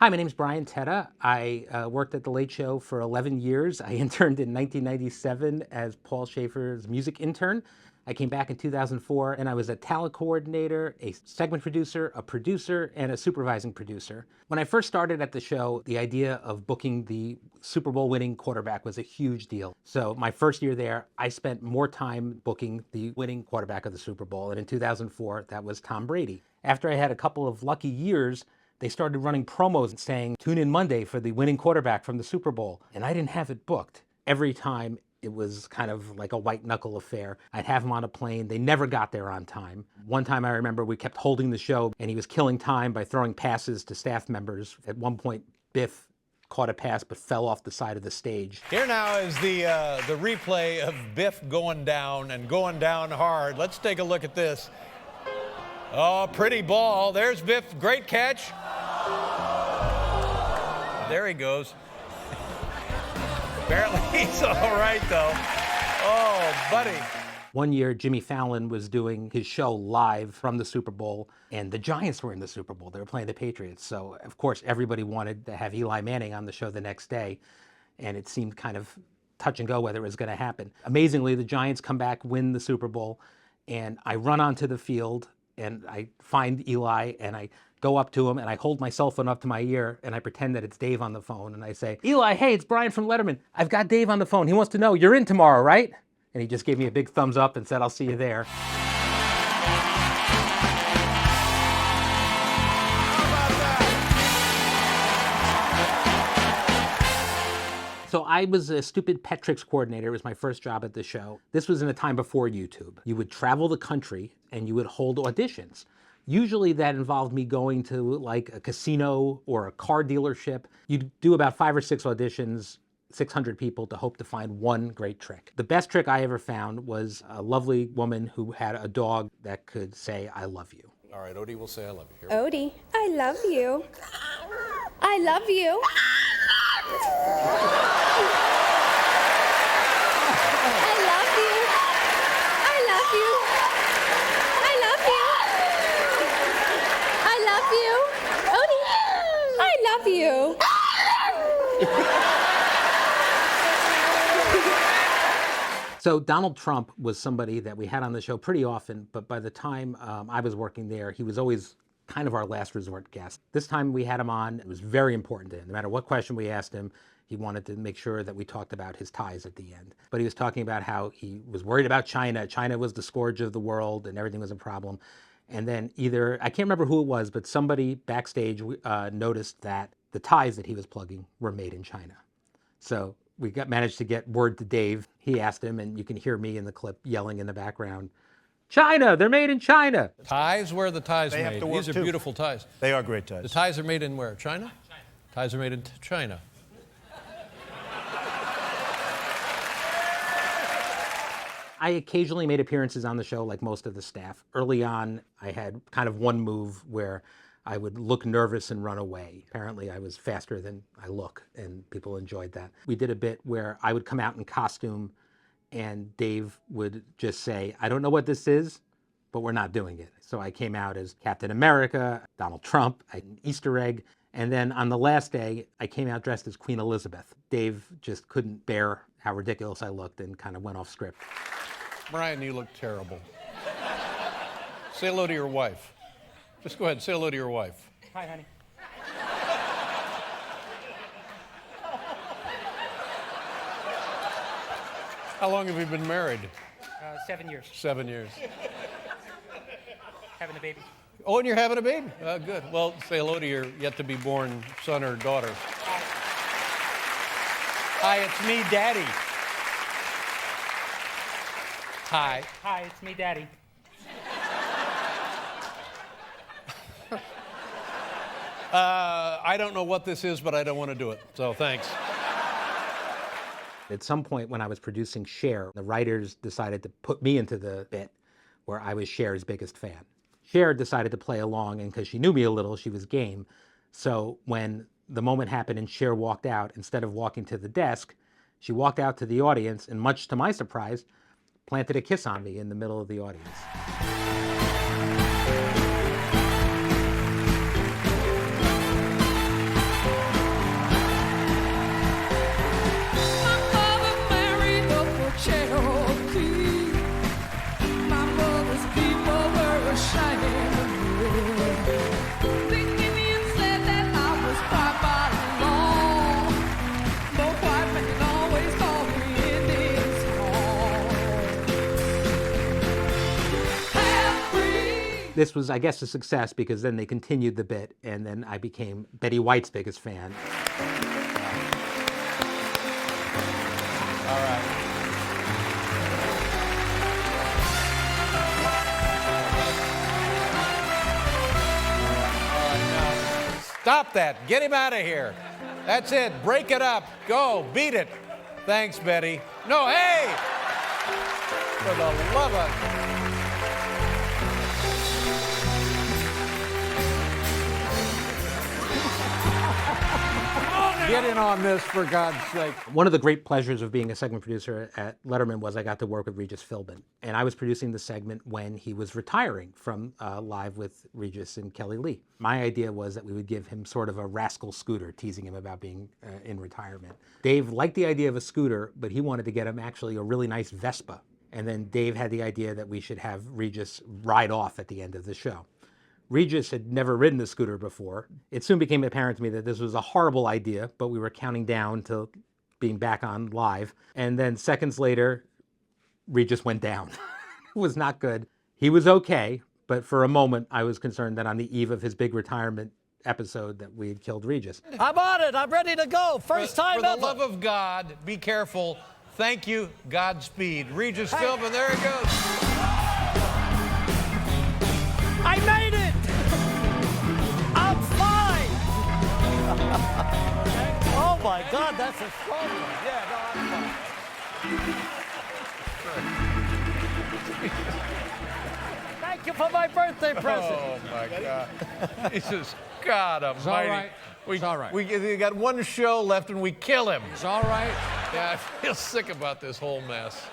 Hi, my name's Brian Teta. I worked at The Late Show for 11 years. I interned in 1997 as Paul Schaefer's music intern. I came back in 2004 and I was a talent coordinator, a segment producer, and a supervising producer. When I first started at the show, the idea of booking the Super Bowl winning quarterback was a huge deal. So my first year there, I spent more time booking the winning quarterback of the Super Bowl. And in 2004, that was Tom Brady. After I had a couple of lucky years, they started running promos saying, tune in Monday for the winning quarterback from the Super Bowl. And I didn't have it booked. Every time it was kind of like a white knuckle affair. I'd have him on a plane. They never got there on time. One time I remember we kept holding the show and he was killing time by throwing passes to staff members. At one point, Biff caught a pass but fell off the side of the stage. Here now is the replay of Biff going down and going down hard. Let's take a look at this. Oh, pretty ball. There's Biff. Great catch. There he goes. Apparently he's all right, though. Oh, buddy. One year, Jimmy Fallon was doing his show live from the Super Bowl, and the Giants were in the Super Bowl. They were playing the Patriots. So, of course, everybody wanted to have Eli Manning on the show the next day, and it seemed kind of touch and go whether it was going to happen. Amazingly, the Giants come back, win the Super Bowl, and I run onto the field, and I find Eli, and I go up to him, and I hold my cell phone up to my ear, and I pretend that it's Dave on the phone, and I say, Eli, hey, it's Brian from Letterman. I've got Dave on the phone. He wants to know, you're in tomorrow, right? And he just gave me a big thumbs up and said, I'll see you there. So I was a stupid pet tricks coordinator. It was my first job at the show. This was in a time before YouTube. You would travel the country and you would hold auditions. Usually that involved me going to like a casino or a car dealership. You'd do about 5 or 6 auditions, 600 people to hope to find one great trick. The best trick I ever found was a lovely woman who had a dog that could say, I love you. All right, Odie will say I love you. Odie, I love you. I love you. You. So Donald Trump was somebody that we had on the show pretty often, but by the time I was working there, he was always kind of our last resort guest. This time we had him on. It was very important to him. No matter what question we asked him, he wanted to make sure that we talked about his ties at the end. But he was talking about how he was worried about China. China was the scourge of the world and everything was a problem. And then either, I can't remember who it was, but somebody backstage noticed that the ties that he was plugging were made in China. So we managed to get word to Dave. He asked him, and you can hear me in the clip yelling in the background, China, they're made in China. Ties? Where are the ties They made? have to work These are too. beautiful ties. They are great ties. The ties are made in where? China? Ties are made in China. I occasionally made appearances on the show like most of the staff. Early on, I had kind of one move where I would look nervous and run away. Apparently, I was faster than I look, and people enjoyed that. We did a bit where I would come out in costume, and Dave would just say, I don't know what this is, but we're not doing it. So I came out as Captain America, Donald Trump, an Easter egg, and then on the last day, I came out dressed as Queen Elizabeth. Dave just couldn't bear how ridiculous I looked and kind of went off script. Brian, you look terrible. Say hello to your wife. Just go ahead, say hello to your wife. Hi, honey. How long have you been married? 7 years. 7 years. Having a baby. Oh, and you're having a baby? Good. Well, say hello to your yet-to-be-born son or daughter. Hi, it's me, Daddy. Hi. Hi, it's me, Daddy. I don't know what this is, but I don't want to do it, so thanks. At some point when I was producing Cher, the writers decided to put me into the bit where I was Cher's biggest fan. Cher decided to play along, and because she knew me a little, she was game. So when the moment happened and Cher walked out, instead of walking to the desk, she walked out to the audience and, much to my surprise, planted a kiss on me in the middle of the audience. This was, I guess, a success because then they continued the bit, and then I became Betty White's biggest fan. All right. Stop that. Get him out of here. That's it. Break it up. Go. Beat it. Thanks, Betty. No, hey! For the love of... Get in on this, for God's sake. One of the great pleasures of being a segment producer at Letterman was I got to work with Regis Philbin. And I was producing the segment when he was retiring from Live with Regis and Kelly Lee. My idea was that we would give him sort of a rascal scooter, teasing him about being in retirement. Dave liked the idea of a scooter, but he wanted to get him actually a really nice Vespa. And then Dave had the idea that we should have Regis ride off at the end of the show. Regis had never ridden a scooter before. It soon became apparent to me that this was a horrible idea, but we were counting down to being back on Live. And then seconds later, Regis went down. It was not good. He was okay, but for a moment, I was concerned that on the eve of his big retirement episode that we had killed Regis. I'm on it. I'm ready to go. First time ever. For the love of God, be careful. Thank you. Godspeed. Regis Philbin, there it goes. I made it! I'm fine! Oh my God, that's a strong one. Yeah, no, I'm fine. Thank you for my birthday present. Oh my God. Jesus God Almighty. It's all right. It's all right. We got one show left and we kill him. It's all right. Yeah, I feel sick about this whole mess.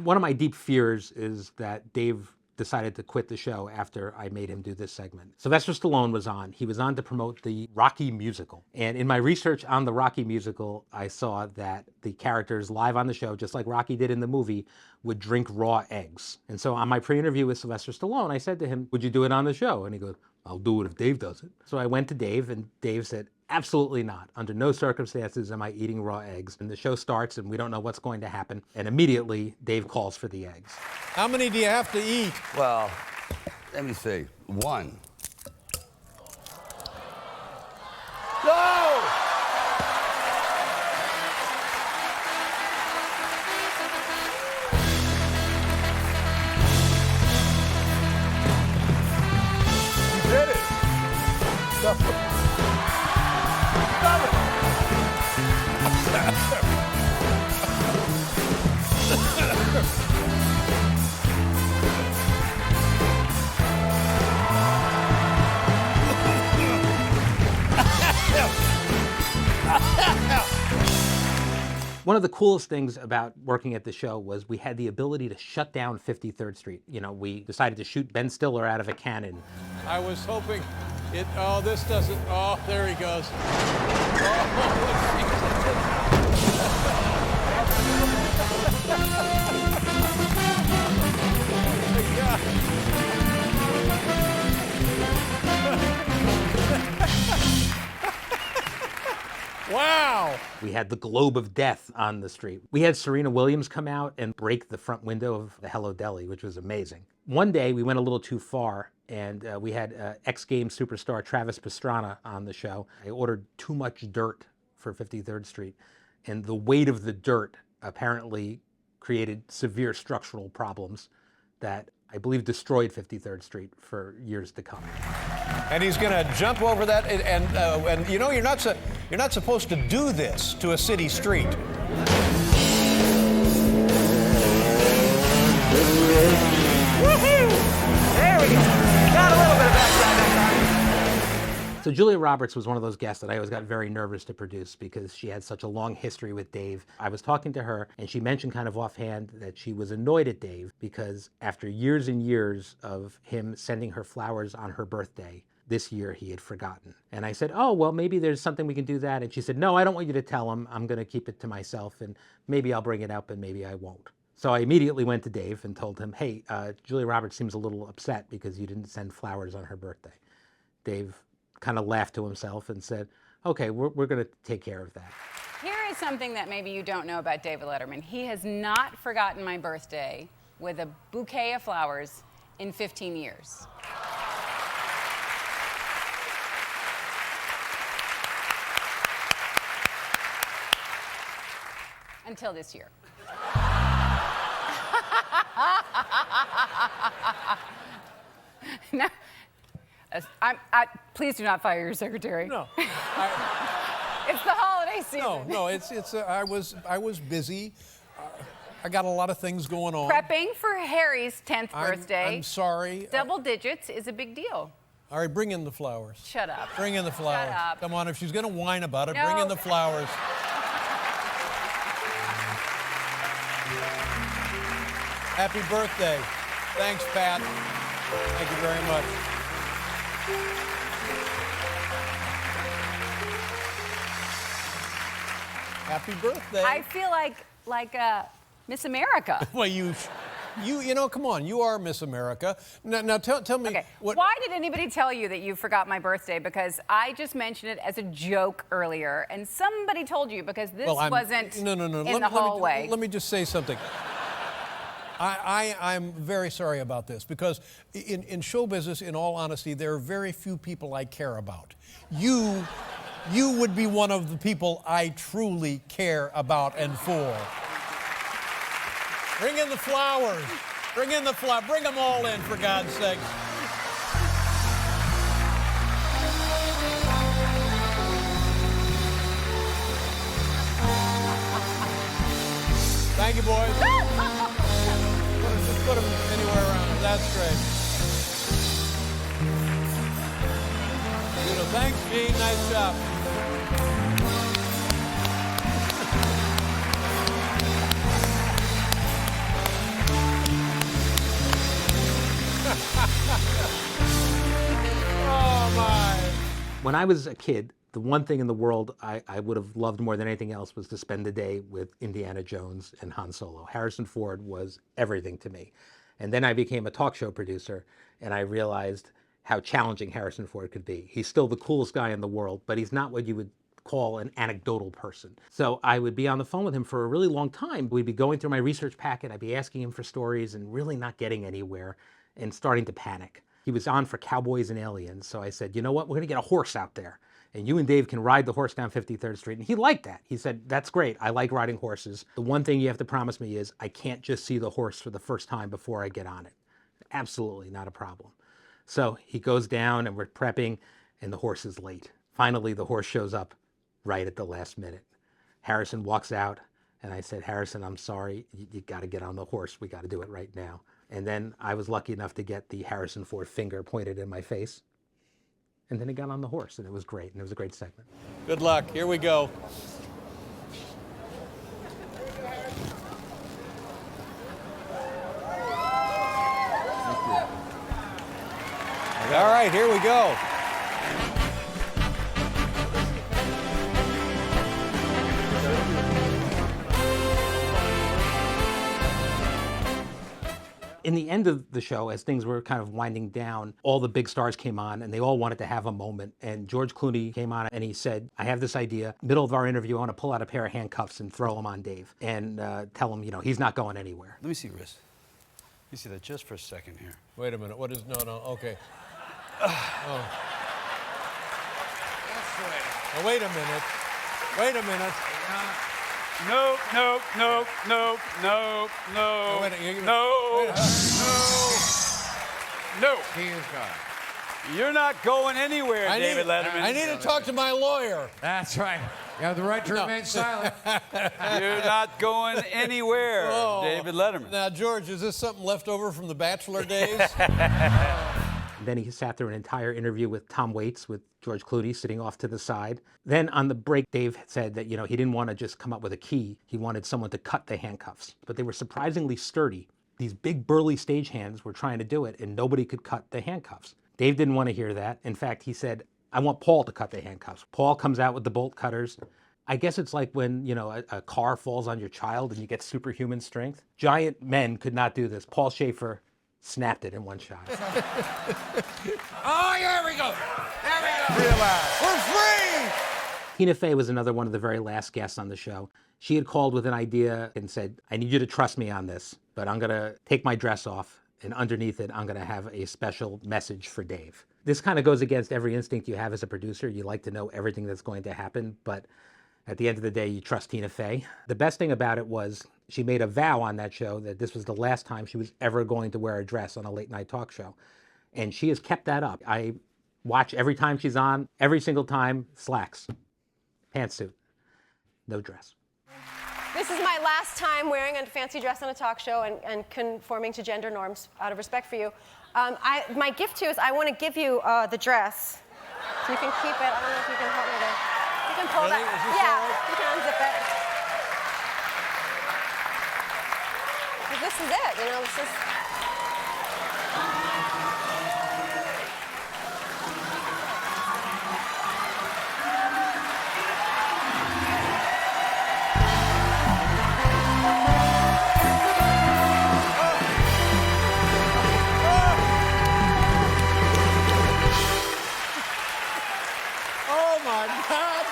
One of my deep fears is that Dave decided to quit the show after I made him do this segment. Sylvester Stallone was on. He was on to promote the Rocky musical. And in my research on the Rocky musical, I saw that the characters live on the show, just like Rocky did in the movie, would drink raw eggs. And so on my pre-interview with Sylvester Stallone, I said to him, would you do it on the show? And he goes, I'll do it if Dave does it. So I went to Dave, and Dave said, absolutely not. Under no circumstances am I eating raw eggs. And the show starts, and we don't know what's going to happen. And immediately, Dave calls for the eggs. How many do you have to eat? Well, let me see. One. No! You did it. Stop it. One of the coolest things about working at the show was we had the ability to shut down 53rd Street. You know, we decided to shoot Ben Stiller out of a cannon. I was hoping it. Oh, this doesn't. Oh, there he goes. Wow. We had the Globe of Death on the street. We had Serena Williams come out and break the front window of the Hello Deli, which was amazing. One day we went a little too far, and we had X Games superstar Travis Pastrana on the show. I ordered too much dirt for 53rd Street, and the weight of the dirt apparently created severe structural problems that I believe destroyed 53rd Street for years to come. And he's going to jump over that, and you know, you're not supposed to do this to a city street. Woohoo! There we go. Got a little bit of backside. So Julia Roberts was one of those guests that I always got very nervous to produce because she had such a long history with Dave. I was talking to her, and she mentioned kind of offhand that she was annoyed at Dave because after years and years of him sending her flowers on her birthday, this year he had forgotten. And I said, oh, well, maybe there's something we can do that. And she said, no, I don't want you to tell him. I'm going to keep it to myself, and maybe I'll bring it up, and maybe I won't. So I immediately went to Dave and told him, hey, Julia Roberts seems a little upset because you didn't send flowers on her birthday. Dave kind of laughed to himself and said, okay, we're going to take care of that. Here is something that maybe you don't know about David Letterman. He has not forgotten my birthday with a bouquet of flowers in 15 years. Until this year. No, please do not fire your secretary. No. It's the holiday season. No, I was busy. I got a lot of things going on. Prepping for Harry's 10th birthday. I'm sorry. Double digits is a big deal. All right, bring in the flowers. Shut up. Bring in the flowers. Shut up. Come on, if she's going to whine about it, No. bring in the flowers. Happy birthday. Thanks, Pat. Thank you very much. Happy birthday. I feel like Miss America. Well, you know, come on, you are Miss America. Now tell me. Okay. What, Why did anybody tell you that you forgot my birthday? Because I just mentioned it as a joke earlier, and somebody told you because this wasn't no. in the hallway. Let me just say something. I'm very sorry about this because in show business, in all honesty, there are very few people I care about. You would be one of the people I truly care about and for. Bring in the flowers. Bring in the flowers. Bring them all in, for God's sake. Thank you, boys. Just put them anywhere around them. That's great. Beautiful. Thanks, Gene. Nice job. Oh, my. When I was a kid, the one thing in the world I would have loved more than anything else was to spend the day with Indiana Jones and Han Solo. Harrison Ford was everything to me. And then I became a talk show producer, and I realized how challenging Harrison Ford could be. He's still the coolest guy in the world, but he's not what you would call an anecdotal person. So I would be on the phone with him for a really long time. We'd be going through my research packet, I'd be asking him for stories and really not getting anywhere and starting to panic. He was on for Cowboys and Aliens, so I said, you know what, we're gonna get a horse out there, and you and Dave can ride the horse down 53rd Street. And he liked that. He said, that's great, I like riding horses. The one thing you have to promise me is I can't just see the horse for the first time before I get on it. Absolutely not a problem. So he goes down and we're prepping, and the horse is late. Finally, the horse shows up right at the last minute. Harrison walks out, and I said, Harrison, I'm sorry, you gotta get on the horse, we gotta do it right now. And then I was lucky enough to get the Harrison Ford finger pointed in my face. And then he got on the horse, and it was great, and it was a great segment. Good luck. Here we go. All right, here we go. In the end of the show, as things were kind of winding down, all the big stars came on and they all wanted to have a moment. And George Clooney came on and he said, I have this idea. Middle of our interview, I want to pull out a pair of handcuffs and throw them on Dave and tell him, you know, he's not going anywhere. Let me see your wrist. Let me see that just for a second here. Wait a minute. What is, no, okay. Oh. Oh, wait a minute. Wait a minute. Nope. No. Wait a minute. No. He is gone. You're not going anywhere, David Letterman. I need to talk to my lawyer. That's right. You have the right to remain silent. You're not going anywhere, David Letterman. Now, George, is this something left over from the Bachelor days? Then he sat through an entire interview with Tom Waits, with George Clooney sitting off to the side. Then on the break, Dave said that, you know, he didn't want to just come up with a key. He wanted someone to cut the handcuffs. But they were surprisingly sturdy. These big burly stagehands were trying to do it, and nobody could cut the handcuffs. Dave didn't want to hear that. In fact, he said, I want Paul to cut the handcuffs. Paul comes out with the bolt cutters. I guess it's like when, you know, a car falls on your child and you get superhuman strength. Giant men could not do this. Paul Schaefer snapped it in one shot. Oh, here we go. There we go. Relax. We're free! Tina Fey was another one of the very last guests on the show. She had called with an idea and said, I need you to trust me on this, but I'm gonna take my dress off, and underneath it, I'm gonna have a special message for Dave. This kind of goes against every instinct you have as a producer. You like to know everything that's going to happen, but At the end of the day, you trust Tina Fey. The best thing about it was she made a vow on that show that this was the last time she was ever going to wear a dress on a late night talk show. And she has kept that up. I watch every time she's on, every single time, slacks, pantsuit, no dress. This is my last time wearing a fancy dress on a talk show and conforming to gender norms out of respect for you. My gift to you is I want to give you the dress. So you can keep it. I don't know if you can help me there. You can pull that. Yeah, you can unzip it. This is it, you know, this is... Oh my God!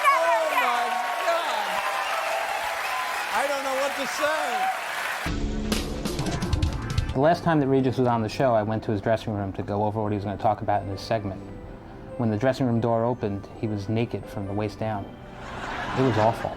Oh my God! I don't know what to say. The last time that Regis was on the show, I went to his dressing room to go over what he was going to talk about in his segment. When the dressing room door opened, he was naked from the waist down. It was awful.